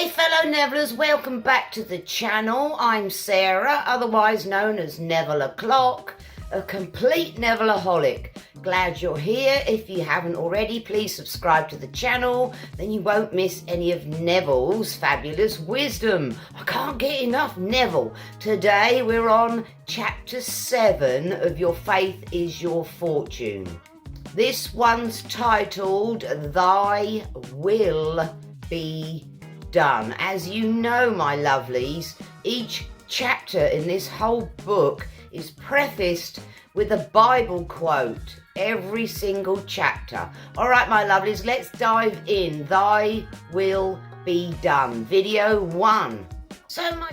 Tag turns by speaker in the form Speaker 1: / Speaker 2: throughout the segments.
Speaker 1: Hey fellow Nevillers, welcome back to the channel. I'm Sarah, otherwise known as Neville O'Clock, a complete Nevilleaholic. Glad you're here. If you haven't already, please subscribe to the channel, then you won't miss any of Neville's fabulous wisdom. I can't get enough Neville. Today we're on chapter 7 of Your Faith is Your Fortune. This one's titled, Thy Will Be Done. As you know, my lovelies, each chapter in this whole book is prefaced with a Bible quote. Every single chapter. All right, my lovelies, let's dive in. Thy will be done. Video 1. So my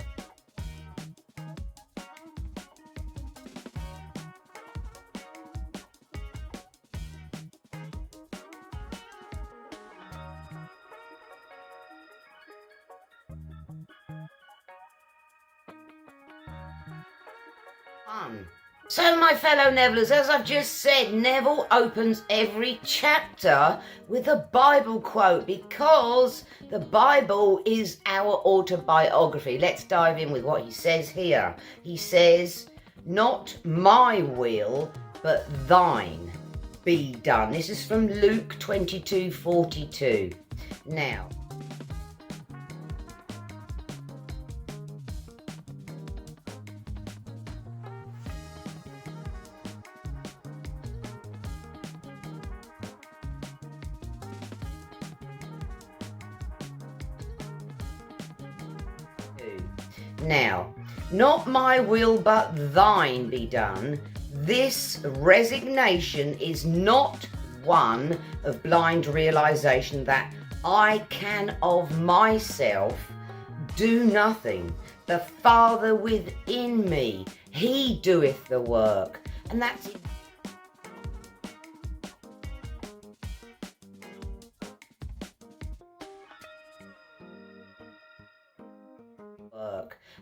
Speaker 1: So my fellow Nevillers, as I've just said, Neville opens every chapter with a Bible quote because the Bible is our autobiography. Let's dive in with what he says here. He says, not my will, but thine be done. This is from Luke 22:42. Now, not my will but thine be done. This resignation is not one of blind realization that I can of myself do nothing. The Father within me, he doeth the work. And that's it.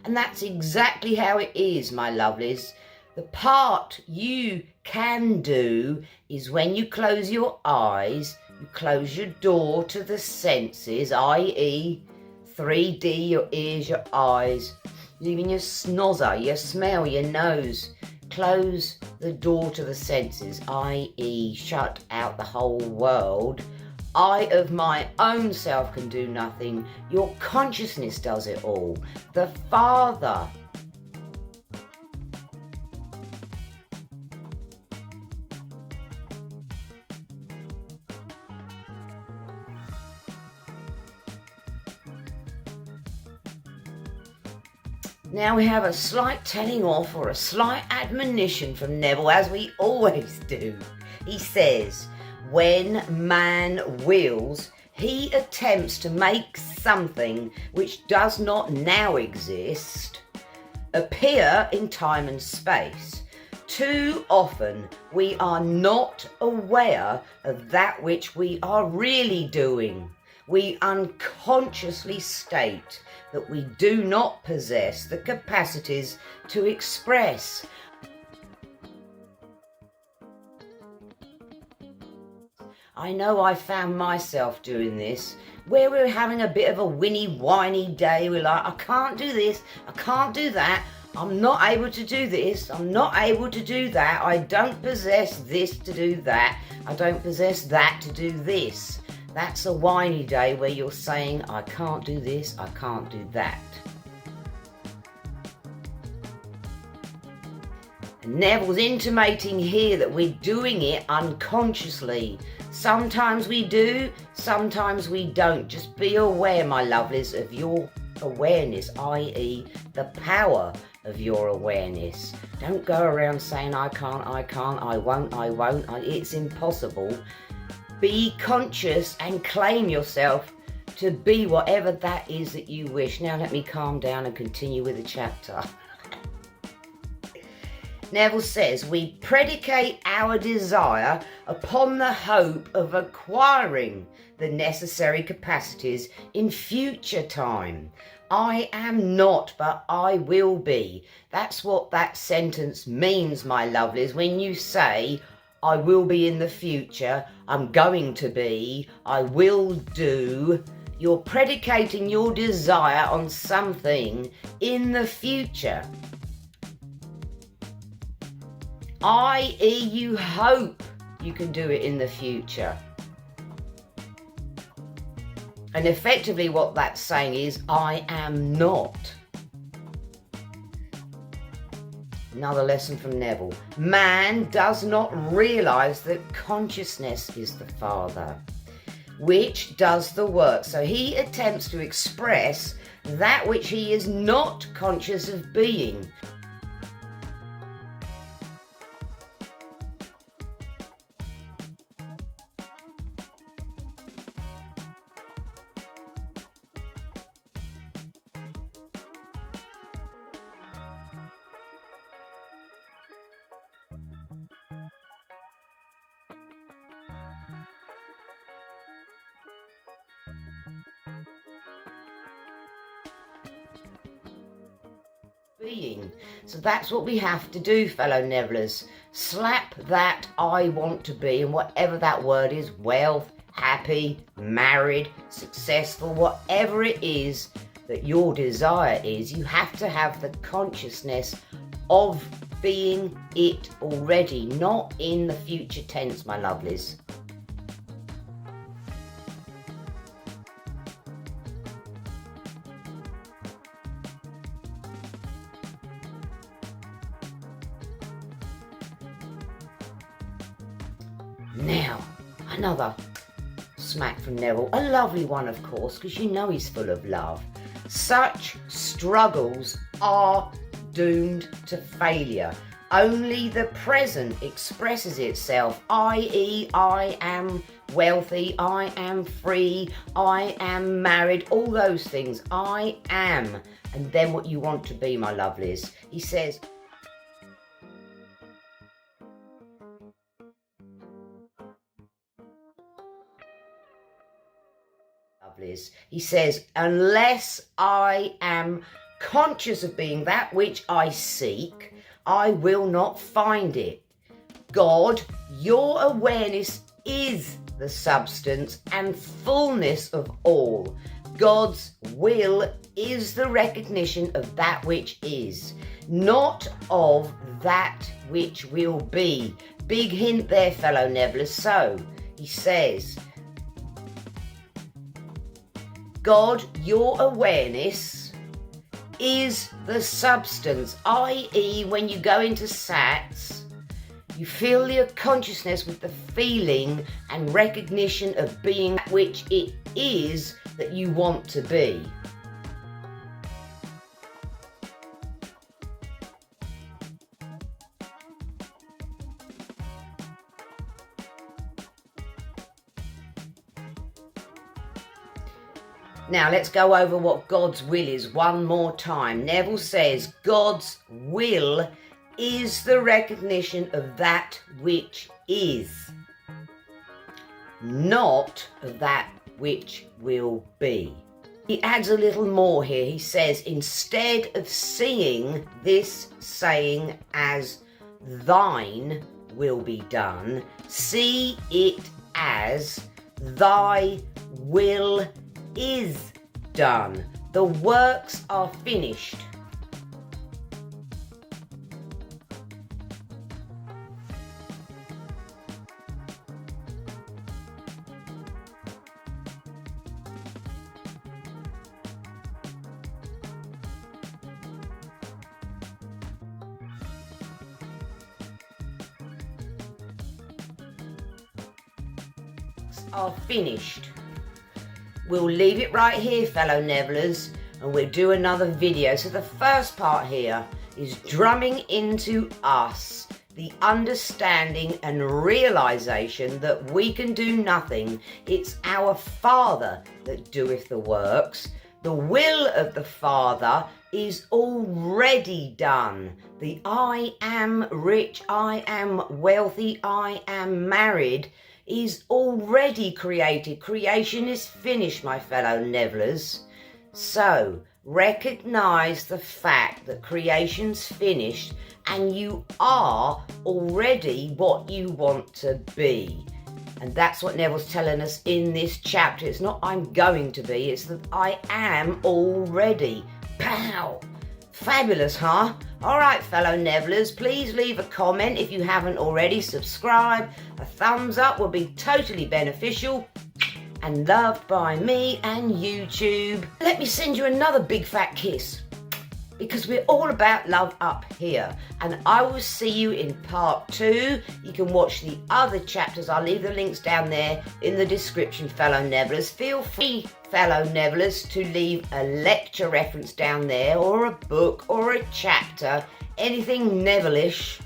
Speaker 1: And that's exactly how it is, my lovelies. The part you can do is when you close your eyes, you close your door to the senses, i.e. 3D, your ears, your eyes, even your snozzer, your smell, your nose. Close the door to the senses, i.e. shut out the whole world. I of my own self can do nothing. Your consciousness does it all. The Father. Now we have a slight telling off or a slight admonition from Neville, as we always do. He says, when man wills, he attempts to make something which does not now exist appear in time and space. Too often we are not aware of that which we are really doing. We unconsciously state that we do not possess the capacities to express. I know I found myself doing this, where we're having a bit of a whiny day. We're like, I can't do this, I can't do that, I'm not able to do this, I'm not able to do that, I don't possess this to do that, I don't possess that to do this. That's a whiny day where you're saying, I can't do this, I can't do that. And Neville's intimating here that we're doing it unconsciously. Sometimes we do, sometimes we don't. Just be aware, my lovelies, of your awareness, i.e. the power of your awareness. Don't go around saying, I can't, I won't, it's impossible. Be conscious and claim yourself to be whatever that is that you wish. Now let me calm down and continue with the chapter. Neville says, we predicate our desire upon the hope of acquiring the necessary capacities in future time. I am not, but I will be. That's what that sentence means, my lovelies, when you say, I will be in the future, I'm going to be, I will do. You're predicating your desire on something in the future. I.e., you hope you can do it in the future. And effectively what that's saying is, I am not. Another lesson from Neville. Man does not realise that consciousness is the Father, which does the work. So he attempts to express that which he is not conscious of being. Being. So that's what we have to do, fellow Nevillers. Slap that I want to be, and whatever that word is, wealth, happy, married, successful, whatever it is that your desire is, you have to have the consciousness of being it already, not in the future tense, my lovelies. Now, another smack from Neville. A lovely one, of course, because you know he's full of love. Such struggles are doomed to failure. Only the present expresses itself, i.e. I am wealthy, I am free, I am married, all those things. I am. And then what you want to be, my lovelies. He says, he says, unless I am conscious of being that which I seek, I will not find it. God, your awareness is the substance and fullness of all. God's will is the recognition of that which is, not of that which will be. Big hint there, fellow Nevillers. So, he says, God, your awareness is the substance, i.e. when you go into SATs, you feel your consciousness with the feeling and recognition of being that which it is that you want to be. Now let's go over what God's will is one more time. Neville says God's will is the recognition of that which is, not of that which will be. He adds a little more here. He says, instead of seeing this saying as thine will be done, see it as thy will is done. The works are finished. Are finished. We'll leave it right here, fellow Nevillers, and we'll do another video. So the first part here is drumming into us the understanding and realization that we can do nothing. It's our Father that doeth the works. The will of the Father is already done. The I am rich, I am wealthy, I am married is already created. Creation is finished, my fellow Nevillers. So, recognize the fact that creation's finished and you are already what you want to be. And that's what Neville's telling us in this chapter. It's not I'm going to be, it's that I am already. Pow! Fabulous, huh? All right, fellow Nevillers, please leave a comment if you haven't already. Subscribe. A thumbs up will be totally beneficial and loved by me and YouTube. Let me send you another big fat kiss, because we're all about love up here. And I will see you in part 2. You can watch the other chapters. I'll leave the links down there in the description, fellow Nevillers. Feel free, fellow Nevillers, to leave a lecture reference down there, or a book, or a chapter, anything Neville-ish,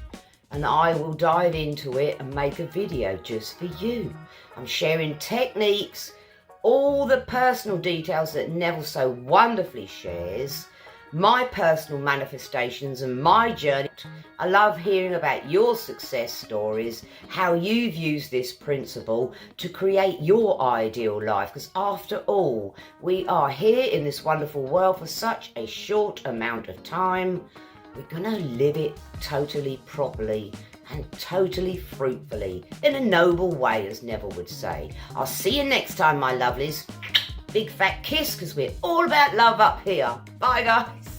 Speaker 1: and I will dive into it and make a video just for you. I'm sharing techniques, all the personal details that Neville so wonderfully shares, my personal manifestations and my journey. I love hearing about your success stories, how you've used this principle to create your ideal life, because after all, we are here in this wonderful world for such a short amount of time. We're going to live it totally properly and totally fruitfully, in a noble way, as Neville would say. I'll see you next time, my lovelies. Big fat kiss, because we're all about love up here. Bye, guys.